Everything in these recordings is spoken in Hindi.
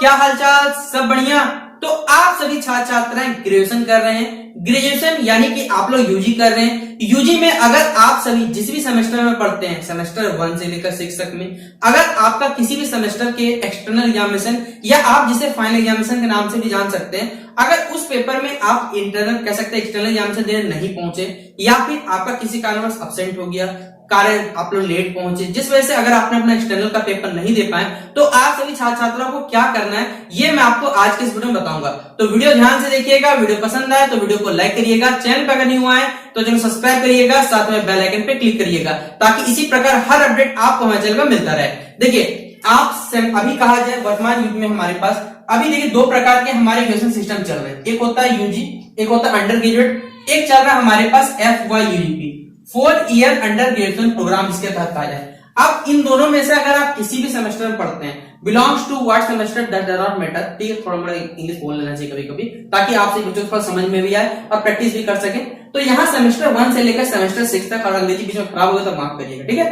क्या हालचाल, सब बढ़िया। तो आप सभी छात्र छात्राएं ग्रेजुएशन कर रहे हैं। ग्रेजुएशन यानी कि आप लोग यूजी कर रहे हैं। यूजी में अगर आप सभी जिस भी सेमेस्टर में पढ़ते हैं, सेमेस्टर 1 से लेकर 6 तक में, अगर आपका किसी भी सेमेस्टर के एक्सटर्नल एग्जामिनेशन या आप जिसे फाइनल एग्जामिनेशन के नाम से भी जान सकते हैं, अगर उस पेपर में आप इंटरनल कह सकते हैं एक्सटर्नल एग्जामिनेशन देने नहीं पहुंचे या फिर आपका किसी कारणवश अब्सेंट हो गया, कारण आप लोग लेट पहुंचे, जिस वजह से अगर आपने अपना एक्सटर्नल का पेपर नहीं दे पाए, तो आप सभी छात्र छात्राओं को क्या करना है ये मैं आपको आज के इस वीडियो में बताऊंगा। तो वीडियो ध्यान से देखिएगा। वीडियो पसंद आए तो वीडियो को लाइक करिएगा, चैनल पर अगर नहीं हुआ है तो चैनल सब्सक्राइब करिएगा, साथ में बेल आइकन पे क्लिक करिएगा ताकि इसी प्रकार हर अपडेट आपको हमारे चैनल पर मिलता रहे। देखिए आप अभी कहा जाए वर्तमान युग में हमारे पास अभी देखिए दो प्रकार के हमारे एजुकेशन सिस्टम चल रहे हैं। एक होता है यूजी, एक होता है अंडर ग्रेजुएट, एक चल रहा है हमारे पास FYUGP 4 year under graduation programme, इसके तहत आ जाए। अब इन दोनों में से अगर आप किसी भी सेमेस्टर में पढ़ते हैं, belongs to what semester that does not matter, ठीक है, थोड़ा बड़ा इंग्लिश बोल लेना चाहिए कभी कभी ताकि आपसे बच्चों को समझ में भी आए और प्रैक्टिस भी कर सके। तो यहाँ सेमेस्टर 1 से लेकर सेमेस्टर 6 तक, और अंग्रेजी बीच में खराब होगा तो माफ करिएगा, ठीक है।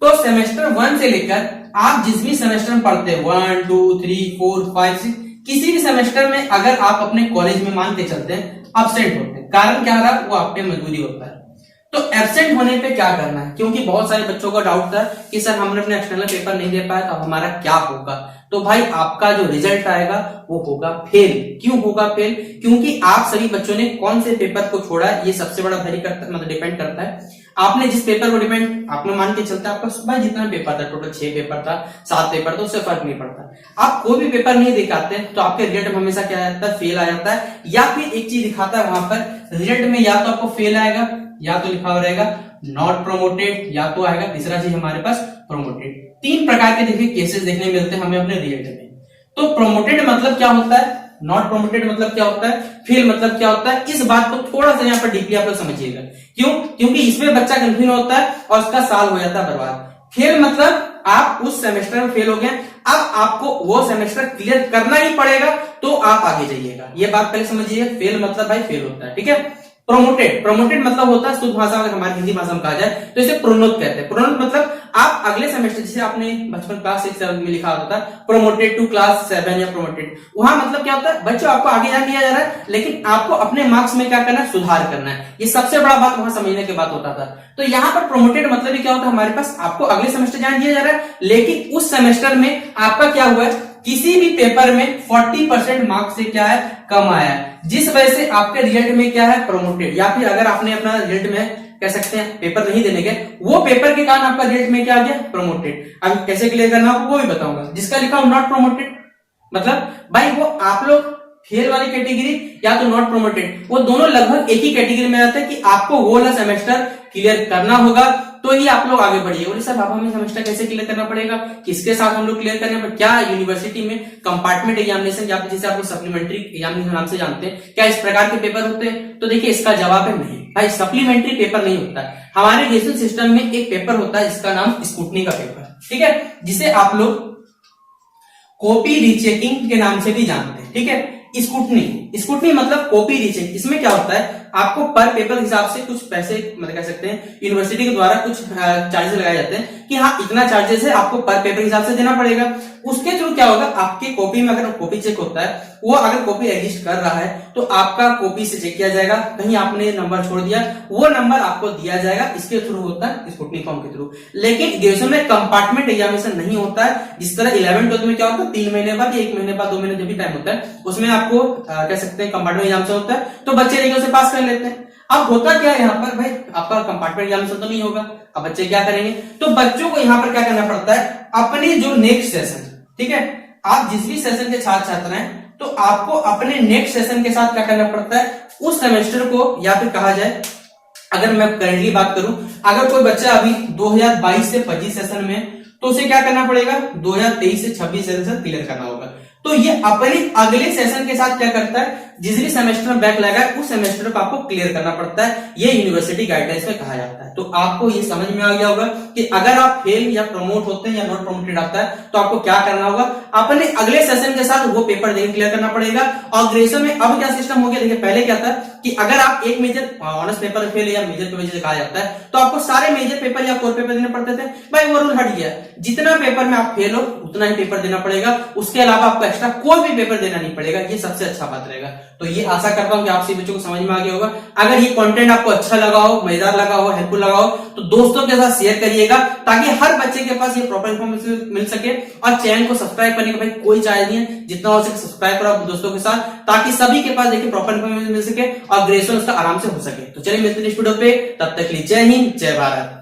तो सेमेस्टर 1 से लेकर आप जिस भी सेमेस्टर में पढ़ते हैं 1 2 3 4 5 6, किसी भी सेमेस्टर में अगर आप अपने कॉलेज में मान के चलते हैं एब्सेंट होते हैं, कारण क्या रहा, वो आप पे मजबूरी होता है। तो एब्सेंट होने पे क्या करना है, क्योंकि बहुत सारे बच्चों का डाउट था कि सर हमने अपने एक्सटर्नल पेपर नहीं दे पाया तो हमारा क्या होगा। तो भाई आपका जो रिजल्ट आएगा वो होगा फेल। क्यों होगा फेल? क्योंकि आप सभी बच्चों ने कौन से पेपर को छोड़ा है, ये सबसे बड़ा वैरी करता मतलब डिपेंड करता है। आपने जिस पेपर को डिपेंड आपने मान के चलता है, आपका भाई जितना पेपर था, टोटल 6 पेपर था, 7 पेपर था, उससे फर्क नहीं पड़ता। आप कोई भी पेपर नहीं दिखाते तो आपके रिजल्ट में हमेशा क्या आ जाता है, फेल आ जाता है। या फिर एक चीज दिखाता है वहां पर रिजल्ट में, या तो आपको फेल आएगा या तो लिखा हुआ रहेगा नॉट प्रोमोटेड, या तो आएगा तीसरा चीज हमारे पास प्रोमोटेड। 3 प्रकार के देखिए केसेस देखने मिलते हैं हमें अपने रिजल्ट में। तो प्रोमोटेड मतलब क्या होता है, नॉट प्रोमोटेड मतलब क्या होता है, फेल मतलब क्या होता है, इस बात को थोड़ा सा यहाँ पर डीपली आप लोग समझिएगा। क्यों? क्योंकि इसमें बच्चा कंफ्यूज होता है और उसका साल हो जाता है बर्बाद। फेल मतलब आप उस सेमेस्टर में फेल हो गए, अब आपको वो सेमेस्टर क्लियर करना ही पड़ेगा तो आप आगे जाइएगा। ये बात पहले समझिए। फेल मतलब भाई फेल होता है, ठीक है। प्रोमोटेड मतलब होता है शुद्ध भाषा में, अगर हमारी हिंदी भाषा में कहा जाए तो इसे प्रोन्नत कहते हैं। प्रोन्नत मतलब आप अगले सेमेस्टर, जिसे आपने बचपन क्लास 6 7 में लिखा होता है प्रोमोटेड टू क्लास 7 या प्रोमोटेड, वहां मतलब क्या होता है, बच्चों आपको आगे जाने दिया जा रहा है लेकिन आपको अपने मार्क्स में क्या करना है, सुधार करना है। ये सबसे बड़ा बात वहां समझने के बाद होता था। तो यहाँ पर प्रोमोटेड मतलब क्या होता है, हमारे पास आपको अगले सेमेस्टर जाने दिया जा रहा है लेकिन उस सेमेस्टर में आपका क्या हुआ है, किसी भी पेपर में 40% मार्क्स से क्या है, कम आया है, जिस वजह से आपके रिजल्ट में क्या है, प्रोमोटेड। या फिर अगर आपने अपना रिजल्ट में कह सकते हैं पेपर नहीं देने गए, वो पेपर के कारण आपका रिजल्ट में क्या आ गया, प्रोमोटेड। अब कैसे क्लियर करना हो वो भी बताऊंगा। जिसका लिखा हो नॉट प्रोमोटेड मतलब भाई वो आप लोग फेल वाली कैटेगरी या तो नॉट प्रोमोटेड, वो दोनों लगभग एक ही कैटेगरी में आते हैं कि आपको वो वाला सेमेस्टर क्लियर करना होगा तो ही आप लोग आगे बढ़िए। बोले सर हमें सेमेस्टर कैसे क्लियर करना पड़ेगा, किसके साथ हम लोग क्लियर करने पर, क्या यूनिवर्सिटी में कंपार्टमेंट एग्जामिनेशन या जिसे आप लोग सप्लीमेंट्री एग्जामिनेशन नाम से जानते हैं, क्या इस प्रकार के पेपर होते हैं? तो देखिए इसका जवाब है नहीं भाई, सप्लीमेंट्री पेपर नहीं होता है। हमारे एजुकेशन सिस्टम में एक पेपर होता है जिसका नाम स्क्रूटनी का पेपर, ठीक है, जिसे आप लोग कॉपी रीचेकिंग के नाम से भी जानते हैं, ठीक है। स्क्रूटनी मतलब कॉपी रीचेक। इसमें क्या होता है, आपको पर पेपर हिसाब से कुछ पैसे मतलब कह सकते हैं यूनिवर्सिटी के द्वारा कुछ चार्जेस लगाए जाते हैं कि हाँ इतना चार्जेस है, आपको पर पेपर हिसाब से देना पड़ेगा। उसके थ्रू क्या होगा, आपके कॉपी में अगर कॉपी चेक होता है, वो अगर कॉपी एग्जिस्ट कर रहा है तो आपका कॉपी से चेक किया जाएगा, कहीं आपने नंबर छोड़ दिया वो नंबर आपको दिया जाएगा। इसके थ्रू होता है स्क्रूटनी फॉर्म के थ्रू। लेकिन ग्रेजुएशन में कंपार्टमेंट एग्जामिनेशन नहीं होता है। जिस तरह 11 12 में क्या होता है, 3 महीने बाद, 1 महीने बाद, 2 महीने जो भी टाइम होता है उसमें आपको कह सकते हैं कंपार्टमेंट एग्जामिनेशन होता है, तो बच्चे रेगुलर से पास कर लेते हैं। अब होता क्या है यहाँ पर, भाई आपका कंपार्टमेंट एग्जामिनेशन तो नहीं होगा, अब बच्चे क्या करेंगे, तो बच्चों को यहाँ पर क्या करना पड़ता है, अपने जो नेक्स्ट सेशन, ठीक है, आप जिस भी सेशन के छात्र छात्र हैं तो आपको अपने नेक्स्ट सेशन के साथ क्या करना पड़ता है, उस सेमेस्टर को, या फिर कहा जाए अगर मैं करेंटली बात करूं, अगर कोई बच्चा अभी 2022 से 25 सेशन में, तो उसे क्या करना पड़ेगा, 2023 से 26 सेशन क्लियर करना होगा। तो ये अपने अगले सेशन के साथ क्या करता है, जिस भी सेमेस्टर में बैक लगा है उस सेमेस्टर को आपको क्लियर करना पड़ता है। ये यूनिवर्सिटी गाइडलाइंस में कहा जाता है। तो आपको ये समझ में आ गया होगा कि अगर आप फेल या प्रमोट होते हैं या नॉट प्रमोटेड आता है तो आपको क्या करना होगा, अपने अगले सेशन के साथ वो पेपर देकर क्लियर करना पड़ेगा। और ग्रेजुएशन में अब क्या सिस्टम हो गया, देखिए पहले क्या था कि अगर आप एक मेजर ऑनर्स पेपर फेल या मेजर पेपर जिसे कहा जाता है तो आपको सारे मेजर पेपर या कोर पेपर देने पड़ते थे। भाई वो रूल हट गया, जितना पेपर में आप फेल हो उतना ही पेपर देना पड़ेगा, उसके अलावा आपको एक्स्ट्रा कोई भी पेपर देना नहीं पड़ेगा, ये सबसे अच्छा बात रहेगा। तो ये आशा करता हूं कि आप सभी बच्चों को समझ में आ गया होगा। अगर ये कंटेंट आपको अच्छा लगा हो, मजेदार लगा हो, हेल्पफुल लगा हो, तो दोस्तों के साथ शेयर करिएगा ताकि हर बच्चे के पास ये प्रॉपर इन्फॉर्मेशन मिल सके। और चैनल को सब्सक्राइब करने का भाई कोई चार्ज नहीं है, जितना हो सके सब्सक्राइब करो अपने दोस्तों के साथ, ताकि सभी के पास देखिए प्रॉपर इन्फॉर्मेशन मिल सके और ग्रेजुएशन उसका आराम से हो सके। तो चलिए मिलते हैं नेक्स्ट वीडियो पे, तब तक के लिए जय हिंद, जय भारत।